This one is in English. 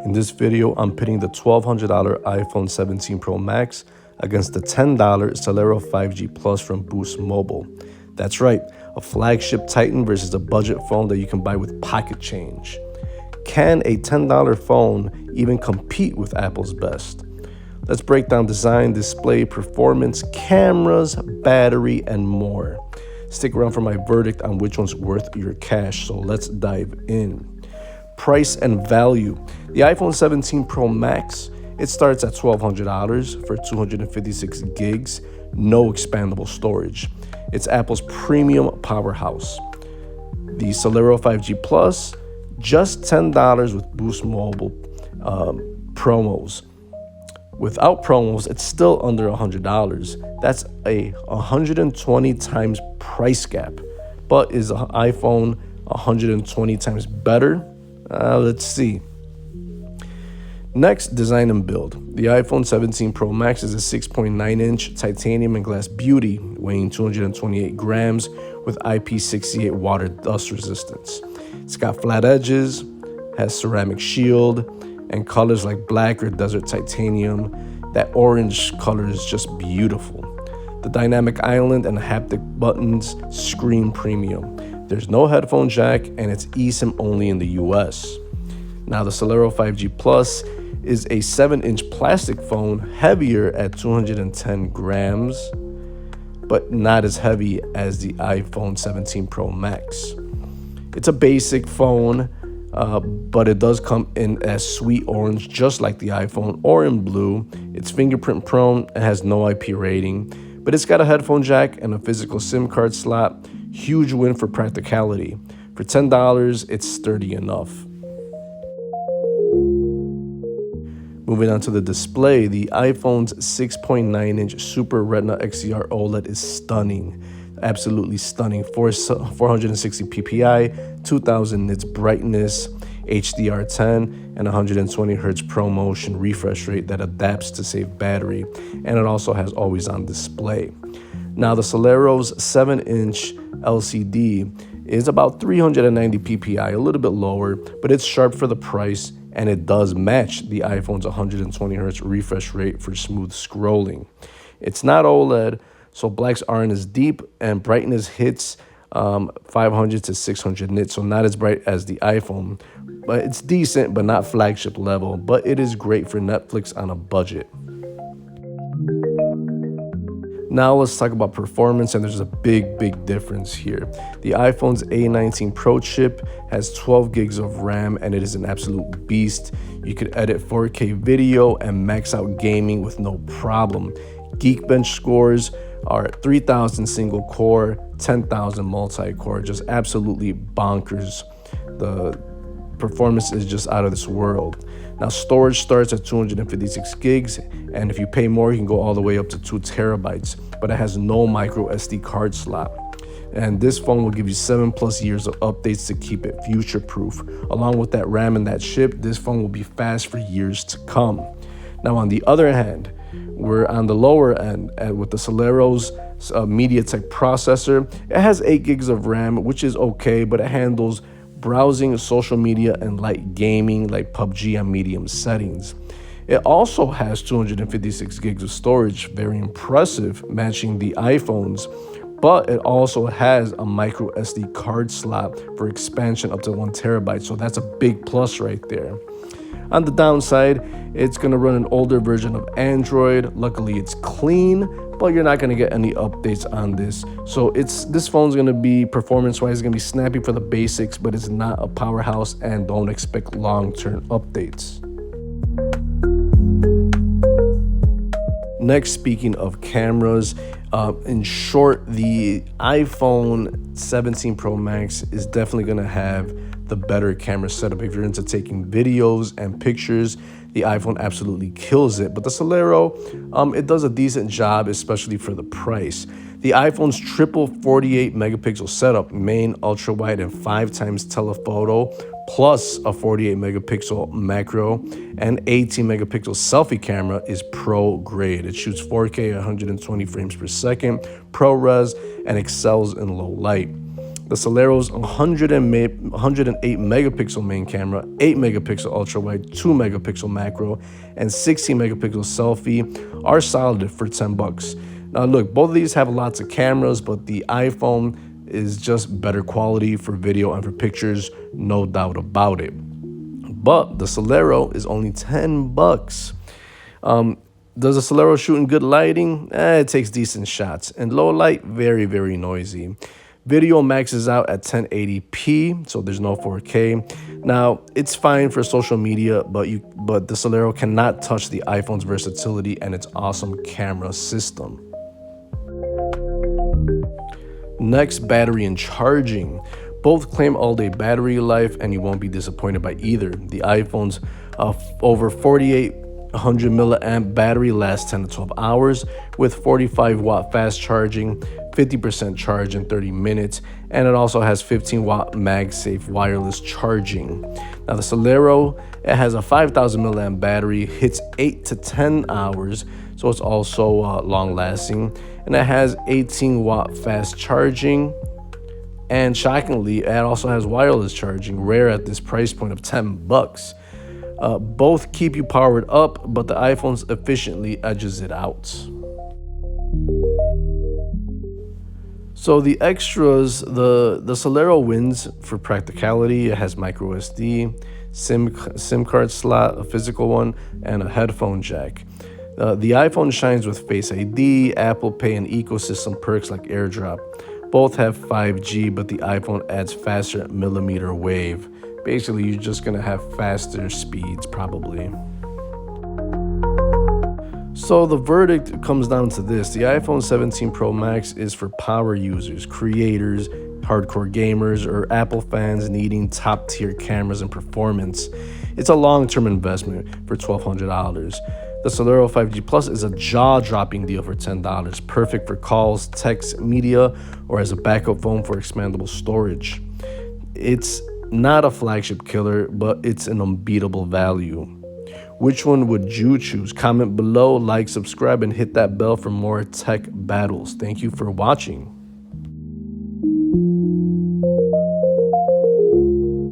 In this video, I'm pitting the $1,200 iPhone 17 Pro Max against the $10 Celero 5G Plus from Boost Mobile. That's right, a flagship Titan versus a budget phone that you can buy with pocket change. Can a $10 phone even compete with Apple's best? Let's break down design, display, performance, cameras, battery, and more. Stick around for my verdict on which one's worth your cash, so let's dive in. Price and value. The iPhone 17 Pro Max, it starts at $1,200 for 256 gigs, no expandable storage. It's Apple's premium powerhouse. The Celero 5G Plus, just $10 with Boost Mobile promos. Without promos, it's still under $100. That's a 120 times price gap. But is an iPhone 120 times better? Let's see. Next, design and build. The iPhone 17 Pro Max is a 6.9-inch titanium and glass beauty, weighing 228 grams with IP68 water dust resistance. It's got flat edges, has ceramic shield, and colors like black or desert titanium. That orange color is just beautiful. The dynamic island and haptic buttons scream premium. There's no headphone jack, and it's eSIM only in the US. Now, the Celero 5G Plus is a 7-inch plastic phone, heavier at 210 grams, but not as heavy as the iPhone 17 Pro Max. It's a basic phone, but it does come in as sweet orange, just like the iPhone, or in blue. It's fingerprint prone and has no IP rating, but it's got a headphone jack and a physical SIM card slot. Huge win for practicality. For $10, it's sturdy enough. Moving on to the display, the iPhone's 6.9-inch Super Retina XDR OLED is stunning. Absolutely stunning. 460 ppi, 2000 nits brightness, HDR10, and 120 Hz ProMotion refresh rate that adapts to save battery, and it also has always-on display. Now, the Celero's 7-inch LCD is about 390 ppi, a little bit lower, but it's sharp for the price, and it does match the iPhone's 120 Hz refresh rate for smooth scrolling. It's not OLED, so blacks aren't as deep, and brightness hits 500 to 600 nits, so not as bright as the iPhone, but it's decent, but not flagship level, but it is great for Netflix on a budget. Now let's talk about performance, and there's a big difference here. The iPhone's A19 Pro chip has 12 gigs of RAM, and it is an absolute beast. You could edit 4K video and max out gaming with no problem. Geekbench scores are 3,000 single core, 10,000 multi-core, just absolutely bonkers. The performance is just out of this world. Now, storage starts at 256 gigs, and if you pay more, you can go all the way up to 2 terabytes, but it has no micro SD card slot. And this phone will give you 7+ years of updates to keep it future-proof. Along with that RAM and that chip, this phone will be fast for years to come. Now, on the other hand, we're on the lower end with the Celero's MediaTek processor. It has 8 gigs of RAM, which is okay, but it handles browsing, social media, and light gaming like PUBG on medium settings. It also has 256 gigs of storage, very impressive, matching the iPhone's, but it also has a micro SD card slot for expansion up to 1 terabyte, so that's a big plus right there. On the downside, it's going to run an older version of Android. Luckily, it's clean, but you're not going to get any updates on this. So this phone's going to be, performance-wise, going to be snappy for the basics, but it's not a powerhouse, and don't expect long-term updates. Next, speaking of cameras, in short, the iPhone 17 Pro Max is definitely going to have the better camera setup. If you're into taking videos and pictures, the iPhone absolutely kills it. But the Celero, it does a decent job, especially for the price. The iPhone's triple 48 megapixel setup, main, ultra wide, and 5 times telephoto, plus a 48 megapixel macro and 18 megapixel selfie camera is pro grade. It shoots 4K at 120 frames per second, ProRes, and excels in low light. The Celero's 108 megapixel main camera, 8 megapixel ultra wide, 2 megapixel macro, and 16 megapixel selfie are solid for $10. Now look, both of these have lots of cameras, but the iPhone is just better quality for video and for pictures, no doubt about it. But the Celero is only $10. Does the Celero shoot in good lighting? It takes decent shots. And low light, very, very noisy. Video maxes out at 1080p, so there's no 4K. Now, it's fine for social media, but the Celero cannot touch the iPhone's versatility and its awesome camera system. Next, battery and charging. Both claim all-day battery life, and you won't be disappointed by either. The iPhone's over 4,800 milliamp battery lasts 10 to 12 hours with 45-watt fast charging, 50% charge in 30 minutes, and it also has 15-watt MagSafe wireless charging. Now the Celero, it has a 5,000 milliamp battery, hits 8 to 10 hours, so it's also long-lasting, and it has 18-watt fast charging. And shockingly, it also has wireless charging, rare at this price point of $10. Both keep you powered up, but the iPhone efficiently edges it out. So the extras, the Celero wins for practicality. It has micro SD, SIM card slot, a physical one, and a headphone jack. The iPhone shines with Face ID, Apple Pay, and ecosystem perks like AirDrop. Both have 5G, but the iPhone adds faster millimeter wave. Basically, you're just gonna have faster speeds probably. So the verdict comes down to this. The iPhone 17 Pro Max is for power users, creators, hardcore gamers, or Apple fans needing top-tier cameras and performance. It's a long-term investment for $1,200. The Celero 5G Plus is a jaw-dropping deal for $10, perfect for calls, text, media, or as a backup phone for expandable storage. It's not a flagship killer, but it's an unbeatable value. Which one would you choose? Comment below, like, subscribe, and hit that bell for more tech battles. Thank you for watching.